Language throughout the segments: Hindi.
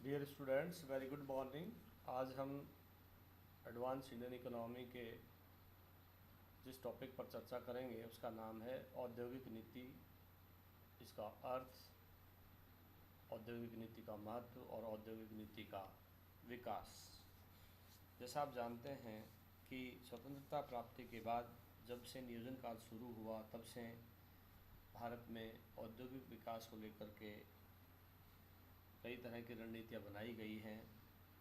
Dear students, very good morning. आज हम एडवांस इंडियन इकोनॉमी के जिस टॉपिक पर चर्चा करेंगे उसका नाम है औद्योगिक नीति, इसका अर्थ, औद्योगिक नीति का महत्व और औद्योगिक नीति का विकास। जैसा आप जानते हैं कि स्वतंत्रता प्राप्ति के बाद जब से नियोजन काल शुरू हुआ तब से भारत में औद्योगिक विकास को लेकर के कई तरह की रणनीतियाँ बनाई गई हैं।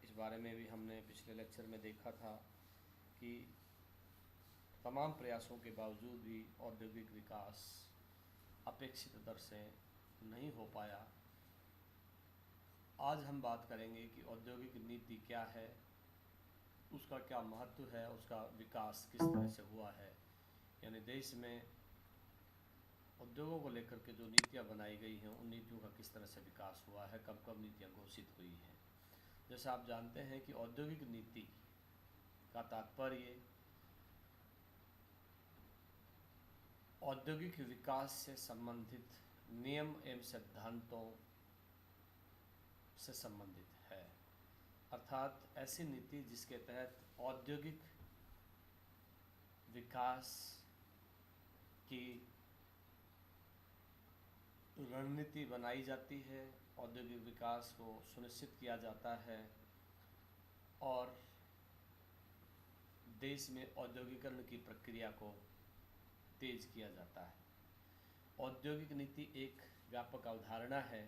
इस बारे में भी हमने पिछले लेक्चर में देखा था कि तमाम प्रयासों के बावजूद भी औद्योगिक विकास अपेक्षित दर से नहीं हो पाया। आज हम बात करेंगे कि औद्योगिक नीति क्या है, उसका क्या महत्व है, उसका विकास किस तरह से हुआ है, यानी देश में उद्योगों को लेकर के जो नीतियाँ बनाई गई हैं उन नीतियों का किस तरह से विकास हुआ है, कब कब नीतियाँ घोषित हुई हैं। जैसे आप जानते हैं कि औद्योगिक नीति का तात्पर्य औद्योगिक विकास से संबंधित नियम एवं सिद्धांतों से संबंधित है, अर्थात ऐसी नीति जिसके तहत औद्योगिक विकास की रणनीति बनाई जाती है, औद्योगिक विकास को सुनिश्चित किया जाता है और देश में औद्योगिकरण की प्रक्रिया को तेज किया जाता है। औद्योगिक नीति एक व्यापक अवधारणा है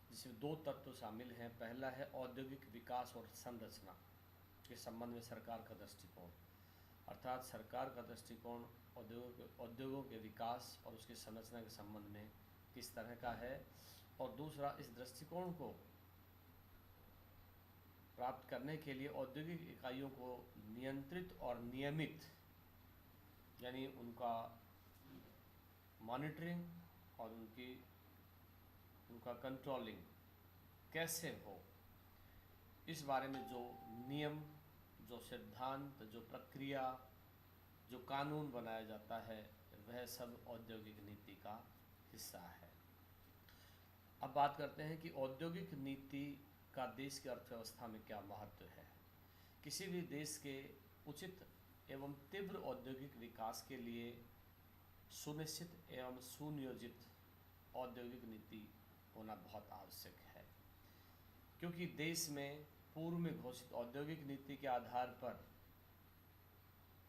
जिसमें दो तत्व शामिल हैं। पहला है औद्योगिक विकास और संरचना के संबंध में सरकार का दृष्टिकोण, अर्थात सरकार का दृष्टिकोण उद्योगों के विकास और उसकी संरचना के संबंध में किस तरह का है, और दूसरा इस दृष्टिकोण को प्राप्त करने के लिए औद्योगिक इकाइयों को नियंत्रित और नियमित, यानी उनका मॉनिटरिंग और उनका कंट्रोलिंग कैसे हो, इस बारे में जो नियम, जो सिद्धांत, जो प्रक्रिया, जो कानून बनाया जाता है वह सब औद्योगिक नीति का हिस्सा है। अब बात करते हैं कि औद्योगिक नीति का देश की अर्थव्यवस्था में क्या महत्व है। किसी भी देश के उचित एवं तीव्र औद्योगिक विकास के लिए सुनिश्चित एवं सुनियोजित औद्योगिक नीति होना बहुत आवश्यक है, क्योंकि देश में पूर्व में घोषित औद्योगिक नीति के आधार पर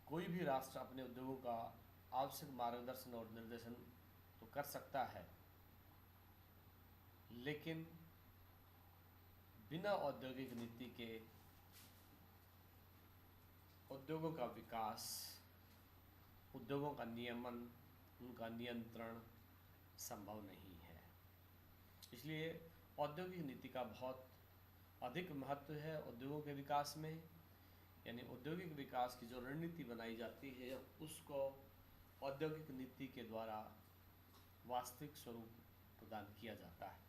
कोई भी राष्ट्र अपने उद्योगों का आवश्यक मार्गदर्शन और निर्देशन तो कर सकता है, लेकिन बिना औद्योगिक नीति के उद्योगों का विकास, उद्योगों का नियमन, उनका नियंत्रण संभव नहीं है। इसलिए औद्योगिक नीति का बहुत अधिक महत्व है उद्योगों के विकास में, यानी औद्योगिक विकास की जो रणनीति बनाई जाती है उसको औद्योगिक नीति के द्वारा वास्तविक स्वरूप प्रदान किया जाता है।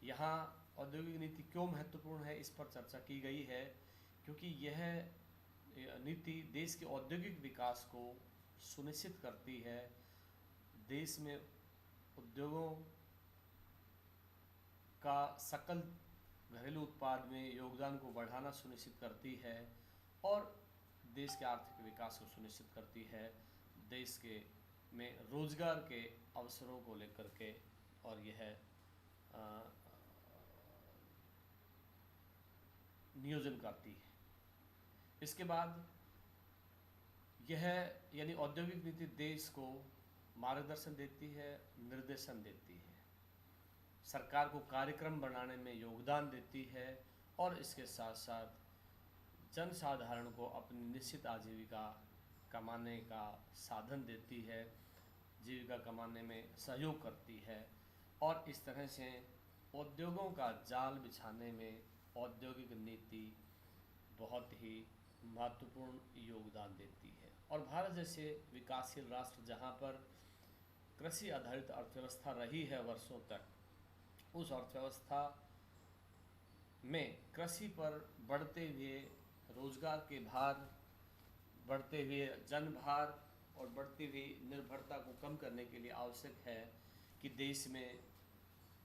यहाँ औद्योगिक नीति क्यों महत्वपूर्ण है इस पर चर्चा की गई है, क्योंकि यह नीति देश के औद्योगिक विकास को सुनिश्चित करती है, देश में उद्योगों का सकल घरेलू उत्पाद में योगदान को बढ़ाना सुनिश्चित करती है और देश के आर्थिक विकास को सुनिश्चित करती है, देश के में रोजगार के अवसरों को लेकर के, और यह नियोजन करती है। इसके बाद यह यानी औद्योगिक नीति देश को मार्गदर्शन देती है, निर्देशन देती है, सरकार को कार्यक्रम बनाने में योगदान देती है और इसके साथ साथ जनसाधारण को अपनी निश्चित आजीविका कमाने का साधन देती है, जीविका कमाने में सहयोग करती है, और इस तरह से उद्योगों का जाल बिछाने में औद्योगिक नीति बहुत ही महत्वपूर्ण योगदान देती है। और भारत जैसे विकासशील राष्ट्र जहाँ पर कृषि आधारित अर्थव्यवस्था रही है वर्षों तक, उस अर्थव्यवस्था में कृषि पर बढ़ते हुए रोजगार के भार, बढ़ते हुए जनभार और बढ़ती हुई निर्भरता को कम करने के लिए आवश्यक है कि देश में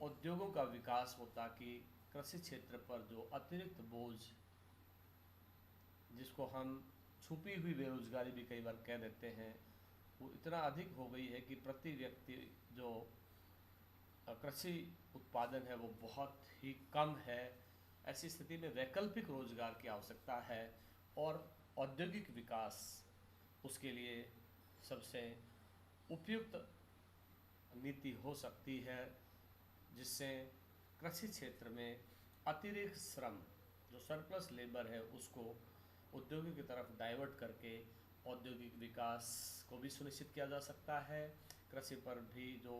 उद्योगों का विकास हो, ताकि कृषि क्षेत्र पर जो अतिरिक्त बोझ, जिसको हम छुपी हुई बेरोजगारी भी कई बार कह देते हैं, वो इतना अधिक हो गई है कि प्रति व्यक्ति जो कृषि उत्पादन है वो बहुत ही कम है। ऐसी स्थिति में वैकल्पिक रोजगार की आवश्यकता है और औद्योगिक विकास उसके लिए सबसे उपयुक्त नीति हो सकती है, जिससे कृषि क्षेत्र में अतिरिक्त श्रम, जो सरप्लस लेबर है, उसको उद्योगों की तरफ डाइवर्ट करके औद्योगिक विकास को भी सुनिश्चित किया जा सकता है। कृषि पर भी जो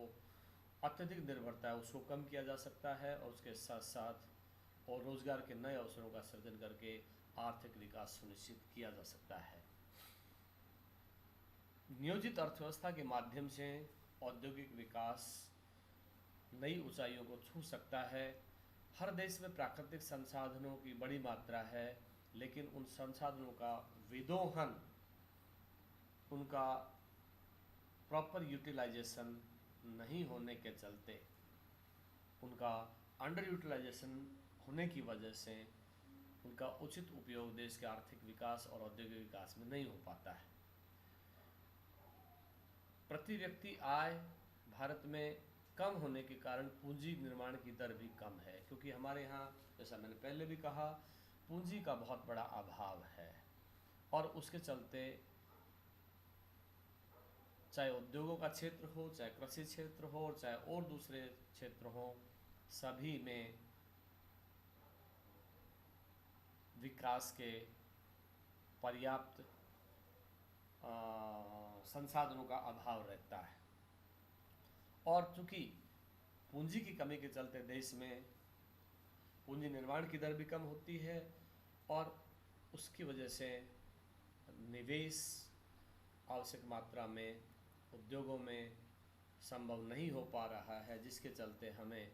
अत्यधिक निर्भरता है उसको कम किया जा सकता है और उसके साथ साथ और रोजगार के नए अवसरों का सृजन करके आर्थिक विकास सुनिश्चित किया जा सकता है। नियोजित अर्थव्यवस्था के माध्यम से औद्योगिक विकास नई ऊंचाइयों को छू सकता है। हर देश में प्राकृतिक संसाधनों की बड़ी मात्रा है, लेकिन उन संसाधनों का विदोहन, उनका प्रॉपर यूटिलाइजेशन नहीं होने के चलते, उनका अंडर यूटिलाइजेशन होने की वजह से उनका उचित उपयोग देश के आर्थिक विकास और औद्योगिक विकास में नहीं हो पाता है। प्रति व्यक्ति आय भारत में कम होने के कारण पूंजी निर्माण की दर भी कम है, क्योंकि हमारे यहाँ, जैसा मैंने पहले भी कहा, पूंजी का बहुत बड़ा अभाव है और उसके चलते चाहे उद्योगों का क्षेत्र हो, चाहे कृषि क्षेत्र हो, चाहे और दूसरे क्षेत्र हो, सभी में विकास के पर्याप्त संसाधनों का अभाव रहता है। और चूंकि पूंजी की कमी के चलते देश में पूंजी निर्माण की दर भी कम होती है और उसकी वजह से निवेश आवश्यक मात्रा में उद्योगों में संभव नहीं हो पा रहा है, जिसके चलते हमें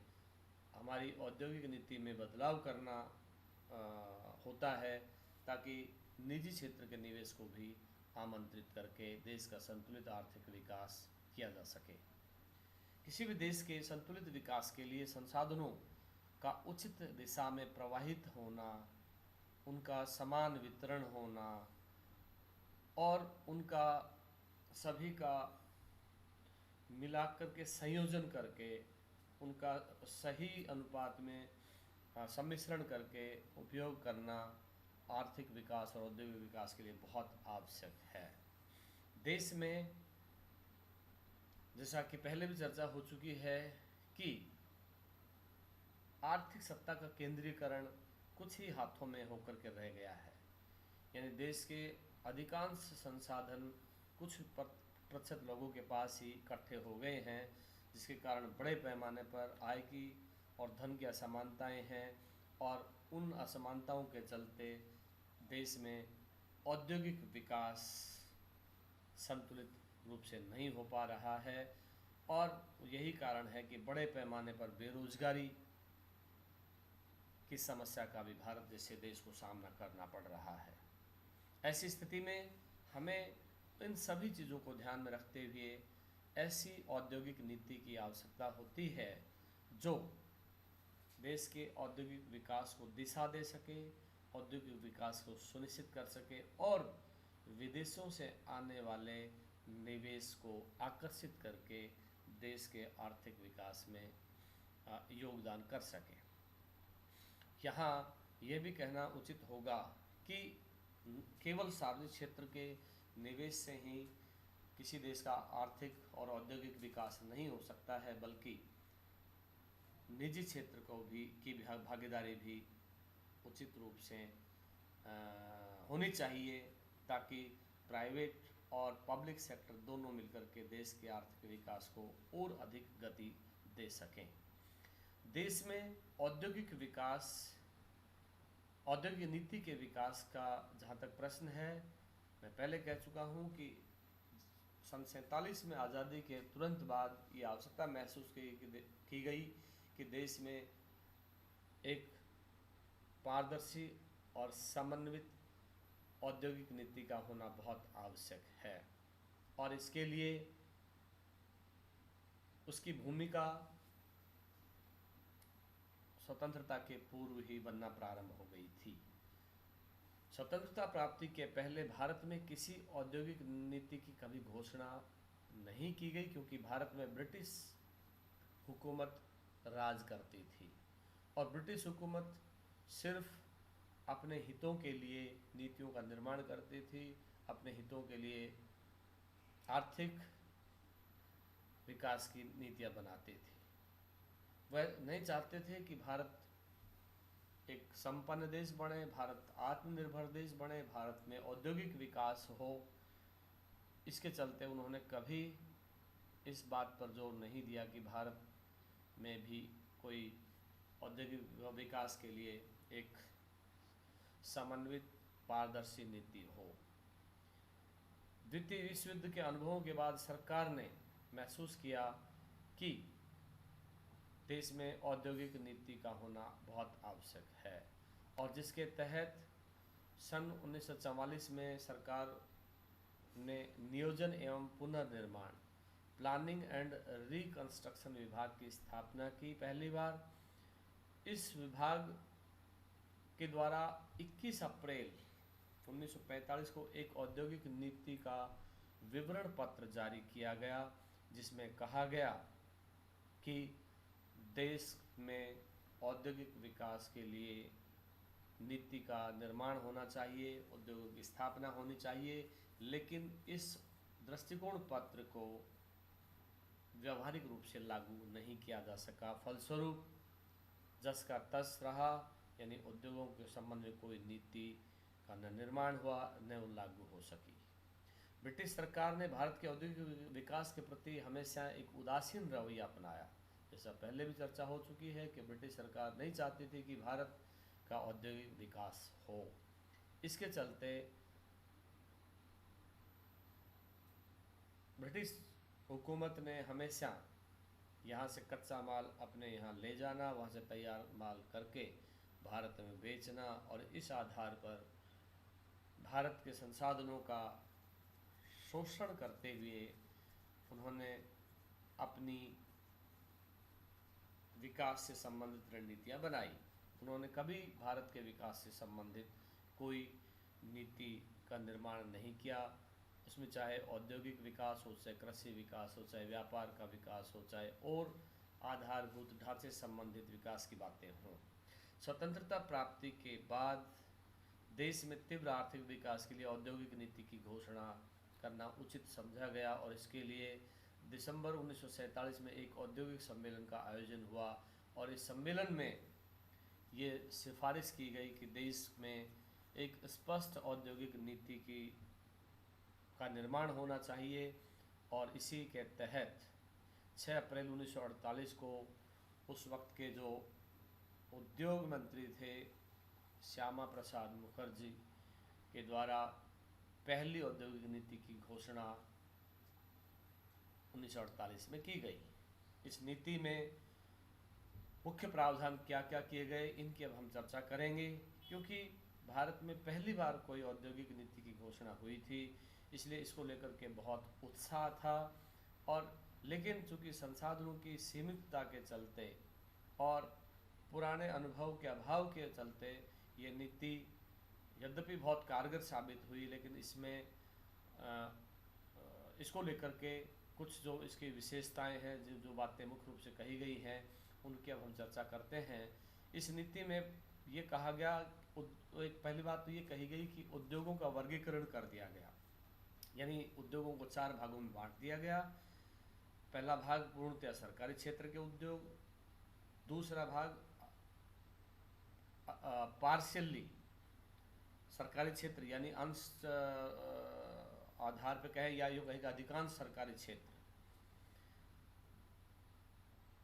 हमारी औद्योगिक नीति में बदलाव करना होता है, ताकि निजी क्षेत्र के निवेश को भी आमंत्रित करके देश का संतुलित आर्थिक विकास किया जा सके। किसी भी देश के संतुलित विकास के लिए संसाधनों का उचित दिशा में प्रवाहित होना, उनका समान वितरण होना और उनका सभी का मिलाकर के संयोजन करके उनका सही अनुपात में सम्मिश्रण करके उपयोग करना आर्थिक विकास और औद्योगिक विकास के लिए बहुत आवश्यक है। देश में, जैसा कि पहले भी चर्चा हो चुकी है, कि आर्थिक सत्ता का केंद्रीकरण कुछ ही हाथों में होकर के रह गया है, यानी देश के अधिकांश संसाधन कुछ प्रतिशत लोगों के पास ही इकट्ठे हो गए हैं, जिसके कारण बड़े पैमाने पर आय की और धन की असमानताएं हैं और उन असमानताओं के चलते देश में औद्योगिक विकास संतुलित रूप से नहीं हो पा रहा है और यही कारण है कि बड़े पैमाने पर बेरोजगारी की समस्या का भी भारत जैसे देश को सामना करना पड़ रहा है। ऐसी स्थिति में हमें इन सभी चीज़ों को ध्यान में रखते हुए ऐसी औद्योगिक नीति की आवश्यकता होती है जो देश के औद्योगिक विकास को दिशा दे सके, औद्योगिक विकास को सुनिश्चित कर सके और विदेशों से आने वाले निवेश को आकर्षित करके देश के आर्थिक विकास में योगदान कर सके। यहाँ यह भी कहना उचित होगा कि केवल सार्वजनिक क्षेत्र के निवेश से ही किसी देश का आर्थिक और औद्योगिक विकास नहीं हो सकता है, बल्कि निजी क्षेत्र को भी की भागीदारी भी उचित रूप से होनी चाहिए, ताकि प्राइवेट और पब्लिक सेक्टर दोनों मिलकर के देश के आर्थिक विकास को और अधिक गति दे सकें। देश में औद्योगिक विकास, औद्योगिक नीति के विकास का जहाँ तक प्रश्न है, मैं पहले कह चुका हूँ कि सन 47 में आज़ादी के तुरंत बाद ये आवश्यकता महसूस की गई कि देश में एक पारदर्शी और समन्वित औद्योगिक नीति का होना बहुत आवश्यक है और इसके लिए उसकी भूमिका स्वतंत्रता के पूर्व ही बनना प्रारंभ हो गई थी। स्वतंत्रता प्राप्ति के पहले भारत में किसी औद्योगिक नीति की कभी घोषणा नहीं की गई, क्योंकि भारत में ब्रिटिश हुकूमत राज करती थी और ब्रिटिश हुकूमत सिर्फ अपने हितों के लिए नीतियों का निर्माण करती थी, अपने हितों के लिए आर्थिक विकास की नीतियां बनाती थी। वह नहीं चाहते थे कि भारत एक संपन्न देश बने, भारत आत्मनिर्भर देश बने, भारत में औद्योगिक विकास हो। इसके चलते उन्होंने कभी इस बात पर जोर नहीं दिया कि भारत में भी कोई औद्योगिक विकास के लिए एक समन्वित पारदर्शी नीति हो। द्वितीय विश्व युद्ध के अनुभवों के बाद सरकार ने महसूस किया कि देश में औद्योगिक नीति का होना बहुत आवश्यक है, और जिसके तहत सन 1944 में सरकार ने नियोजन एवं पुनर्निर्माण प्लानिंग एंड रिकंस्ट्रक्शन विभाग की स्थापना की। पहली बार इस विभाग के द्वारा 21 अप्रैल 1945 को एक औद्योगिक नीति का विवरण पत्र जारी किया गया, जिसमें कहा गया कि देश में औद्योगिक विकास के लिए नीति का निर्माण होना चाहिए, उद्योगों की स्थापना होनी चाहिए। लेकिन इस दृष्टिकोण पत्र को व्यावहारिक रूप से लागू नहीं किया जा सका। फलस्वरूप जस का तस रहा, यानी उद्योगों के संबंध में कोई नीति का न निर्माण हुआ न लागू हो सकी। ब्रिटिश सरकार ने भारत के औद्योगिक विकास के प्रति हमेशा एक उदासीन रवैया अपनाया। जैसा पहले भी चर्चा हो चुकी है कि ब्रिटिश सरकार नहीं चाहती थी कि भारत का औद्योगिक विकास हो। इसके चलते ब्रिटिश हुकूमत ने हमेशा यहाँ से कच्चा माल अपने यहाँ ले जाना, वहाँ से तैयार माल करके भारत में बेचना, और इस आधार पर भारत के संसाधनों का शोषण करते हुए उन्होंने अपनी विकास से संबंधित रणनीतियाँ बनाई। उन्होंने कभी भारत के विकास से संबंधित कोई नीति का निर्माण नहीं किया। उसमें चाहे औद्योगिक विकास हो, चाहे कृषि विकास हो, चाहे व्यापार का विकास हो, चाहे और आधारभूत ढांचे संबंधित विकास की बातें हों। स्वतंत्रता प्राप्ति के बाद देश में तीव्र आर्थिक विकास के लिए औद्योगिक नीति की घोषणा करना उचित समझा गया, और इसके लिए दिसंबर 1947 में एक औद्योगिक सम्मेलन का आयोजन हुआ, और इस सम्मेलन में ये सिफारिश की गई कि देश में एक स्पष्ट औद्योगिक नीति का निर्माण होना चाहिए। और इसी के तहत 6 अप्रैल 1948 को उस वक्त के जो उद्योग मंत्री थे श्यामा प्रसाद मुखर्जी के द्वारा पहली औद्योगिक नीति की घोषणा 1948 में की गई। इस नीति में मुख्य प्रावधान क्या क्या किए गए, इनकी अब हम चर्चा करेंगे। क्योंकि भारत में पहली बार कोई औद्योगिक नीति की घोषणा हुई थी, इसलिए इसको लेकर के बहुत उत्साह था। और लेकिन चूँकि संसाधनों की सीमितता के चलते और पुराने अनुभव के अभाव के चलते ये नीति यद्यपि बहुत कारगर साबित हुई, लेकिन इसमें इसको लेकर के कुछ जो इसकी विशेषताएं हैं, जो बातें मुख्य रूप से कही गई हैं, उनकी अब हम चर्चा करते हैं। इस नीति में ये कहा गया, एक पहली बात तो ये कही गई कि उद्योगों का वर्गीकरण कर दिया गया, यानी उद्योगों को 4 भागों में बांट दिया गया। पहला भाग पूर्णतः सरकारी क्षेत्र के उद्योग, दूसरा भाग पार्शियली सरकारी क्षेत्र यानी अंश आधार पर कहे, या यूँ कहेगा अधिकांश सरकारी क्षेत्र,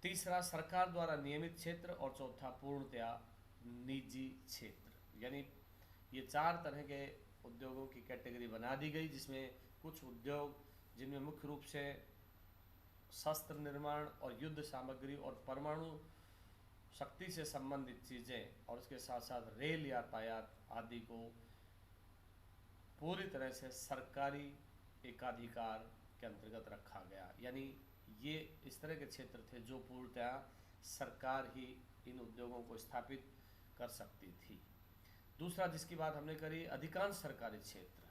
तीसरा सरकार द्वारा नियमित क्षेत्र, और चौथा पूर्णतया निजी क्षेत्र। यानी ये 4 तरह के उद्योगों की कैटेगरी बना दी गई, जिसमें कुछ उद्योग जिनमें मुख्य रूप से शस्त्र निर्माण और युद्ध सामग्री और परमाणु शक्ति से संबंधित चीज़ें, और उसके साथ साथ रेल यातायात आदि को पूरी तरह से सरकारी एकाधिकार के अंतर्गत रखा गया। यानी ये इस तरह के क्षेत्र थे जो पूर्णतः सरकार ही इन उद्योगों को स्थापित कर सकती थी। दूसरा जिसकी बात हमने करी, अधिकांश सरकारी क्षेत्र,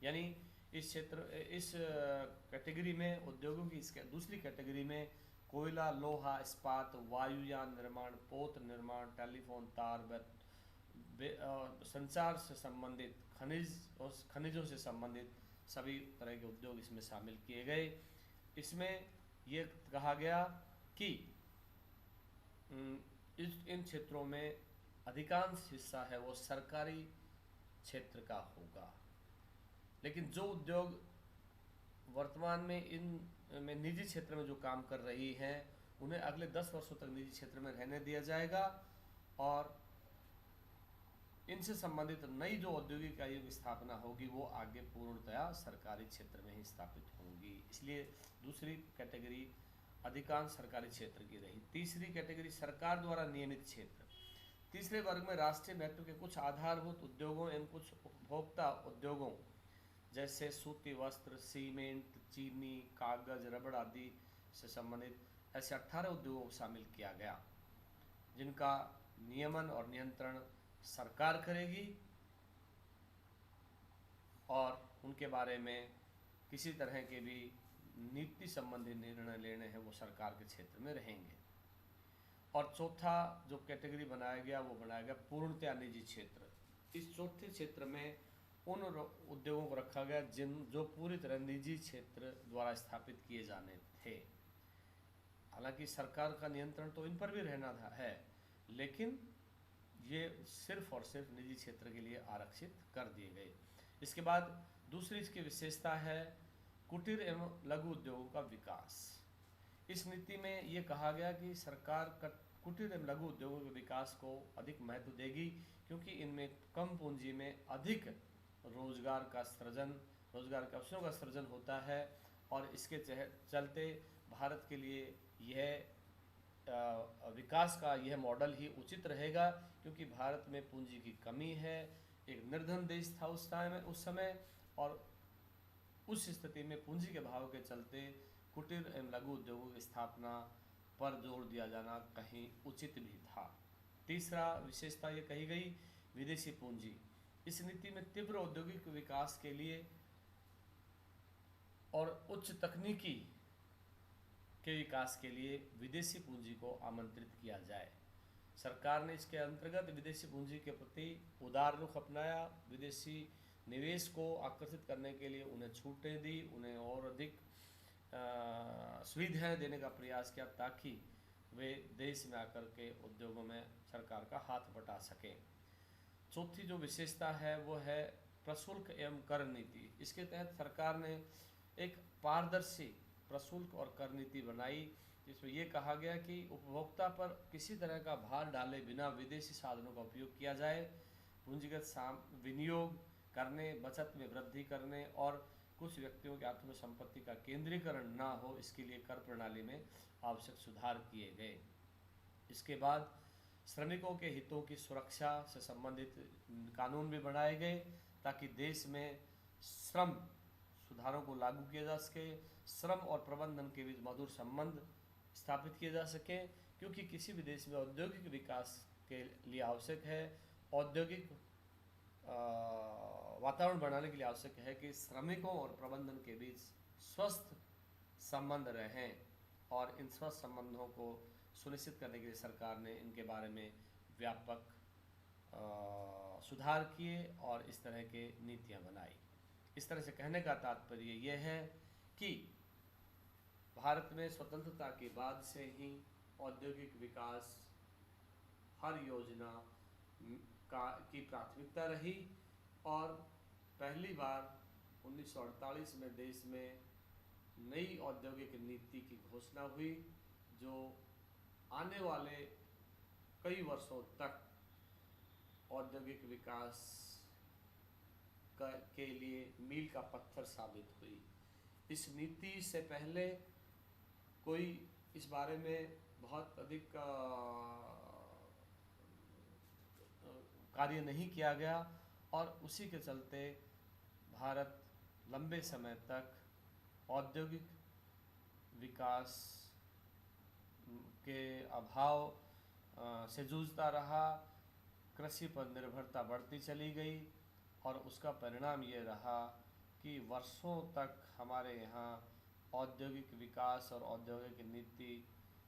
यानी इस कैटेगरी में उद्योगों की इसके दूसरी कैटेगरी में कोयला, लोहा, इस्पात, वायुयान निर्माण, पोत निर्माण, टेलीफोन तार, संचार से संबंधित खनिजों से संबंधित सभी तरह के उद्योग इसमें शामिल किए गए। इसमें ये कहा गया कि इन क्षेत्रों में अधिकांश हिस्सा है वो सरकारी क्षेत्र का होगा, लेकिन जो उद्योग वर्तमान में में निजी क्षेत्र में जो काम कर रही हैं उन्हें अगले 10 वर्षों तक निजी क्षेत्र में रहने दिया जाएगा और इनसे संबंधित नई जो औद्योगिक इकाइयों की स्थापना होगी वो आगे पूर्णतया सरकारी क्षेत्र में ही स्थापित होंगी। इसलिए दूसरी कैटेगरी अधिकांश सरकारी क्षेत्र की रही। तीसरी कैटेगरी सरकार द्वारा नियमित क्षेत्र। तीसरे वर्ग में राष्ट्रीय महत्व के कुछ आधारभूत उद्योगों एवं कुछ उपभोक्ता उद्योगों जैसे सूती वस्त्र, सीमेंट, चीनी, कागज, रबड़ आदि से संबंधित ऐसे 18 उद्योगों को शामिल किया गया, जिनका नियमन और नियंत्रण सरकार करेगी और उनके बारे में किसी तरह के भी नीति संबंधी निर्णय लेने हैं वो सरकार के क्षेत्र में रहेंगे। और चौथा जो कैटेगरी बनाया गया वो बनाया गया पूर्णतया निजी क्षेत्र। इस चौथे क्षेत्र में उन उद्योगों को रखा गया जो पूरी तरह निजी क्षेत्र द्वारा स्थापित किए जाने थे। हालांकि सरकार का नियंत्रण तो इन पर भी रहना है, लेकिन ये सिर्फ और सिर्फ निजी क्षेत्र के लिए आरक्षित कर दिए गए। इसके बाद दूसरी इसकी विशेषता है कुटीर एवं लघु उद्योगों का विकास। इस नीति में ये कहा गया कि सरकार कुटीर एवं लघु उद्योगों के विकास को अधिक महत्व देगी, क्योंकि इनमें कम पूंजी में अधिक रोजगार के अवसरों का सृजन होता है और इसके चलते भारत के लिए यह विकास का यह मॉडल ही उचित रहेगा, क्योंकि भारत में पूंजी की कमी है, एक निर्धन देश था उस समय और उस स्थिति में पूंजी के भाव के चलते कुटीर एवं लघु उद्योगों की स्थापना पर जोर दिया जाना कहीं उचित भी था। तीसरा विशेषता ये कही गई विदेशी पूंजी। इस नीति में तीव्र औद्योगिक विकास के लिए और उच्च तकनीकी के विकास के लिए विदेशी पूंजी को आमंत्रित किया जाए। सरकार ने इसके अंतर्गत विदेशी पूंजी के प्रति उदार रुख अपनाया। विदेशी निवेश को आकर्षित करने के लिए उन्हें छूटें दी, उन्हें और अधिक सुविधाएं देने का प्रयास किया ताकि वे देश में आकर के उद्योगों में सरकार का हाथ बटा सकें। चौथी जो विशेषता है वो है प्रशुल्क एवं कर नीति। इसके तहत सरकार ने एक पारदर्शी प्रशुल्क और कर नीति बनाई, जिसमें यह कहा गया कि उपभोक्ता पर किसी तरह का भार डाले बिना विदेशी साधनों का उपयोग किया जाए, पूंजीगत विनियोग करने, बचत में वृद्धि करने और कुछ व्यक्तियों की आत्म संपत्ति का केंद्रीकरण ना हो, इसके लिए कर प्रणाली में आवश्यक सुधार किए गए। इसके बाद श्रमिकों के हितों की सुरक्षा से संबंधित कानून भी बनाए गए ताकि देश में श्रम सुधारों को लागू किया जा सके, श्रम और प्रबंधन के बीच मधुर संबंध स्थापित किए जा सके, क्योंकि किसी भी देश में औद्योगिक विकास के लिए आवश्यक है, औद्योगिक वातावरण बनाने के लिए आवश्यक है कि श्रमिकों और प्रबंधन के बीच स्वस्थ संबंध रहें और इन स्वस्थ संबंधों को सुनिश्चित करने के लिए सरकार ने इनके बारे में व्यापक सुधार किए और इस तरह के नीतियां बनाई। इस तरह से कहने का तात्पर्य यह है कि भारत में स्वतंत्रता के बाद से ही औद्योगिक विकास हर योजना की प्राथमिकता रही और पहली बार 1948 में देश में नई औद्योगिक नीति की घोषणा हुई, जो आने वाले कई वर्षों तक औद्योगिक विकास के लिए मील का पत्थर साबित हुई। इस नीति से पहले कोई इस बारे में बहुत अधिक कार्य नहीं किया गया और उसी के चलते भारत लंबे समय तक औद्योगिक विकास के अभाव से जूझता रहा, कृषि पर निर्भरता बढ़ती चली गई और उसका परिणाम ये रहा कि वर्षों तक हमारे यहाँ औद्योगिक विकास और औद्योगिक नीति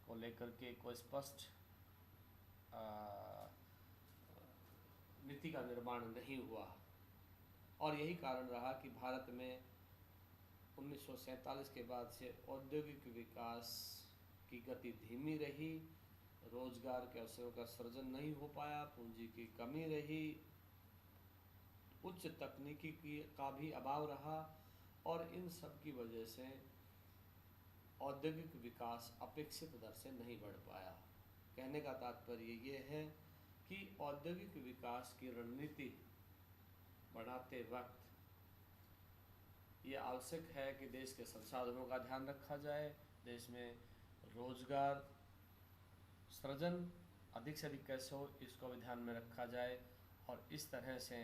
को लेकर के कोई स्पष्ट नीति का निर्माण नहीं हुआ। और यही कारण रहा कि भारत में 1947 के बाद से औद्योगिक विकास की गति धीमी रही, रोजगार के अवसरों का सृजन नहीं हो पाया, पूंजी की कमी रही, उच्च तकनीकी का भी अभाव रहा और इन सब की वजह से औद्योगिक विकास अपेक्षित दर से नहीं बढ़ पाया। कहने का तात्पर्य ये है कि औद्योगिक विकास की रणनीति बनाते वक्त ये आवश्यक है कि देश के संसाधनों का ध्यान रखा जाए, देश में रोजगार सृजन अधिक से अधिक कैसे हो इसको भी ध्यान में रखा जाए और इस तरह से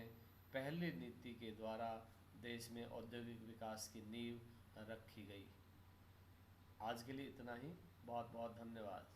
पहली नीति के द्वारा देश में औद्योगिक विकास की नींव रखी गई। आज के लिए इतना ही। बहुत बहुत धन्यवाद।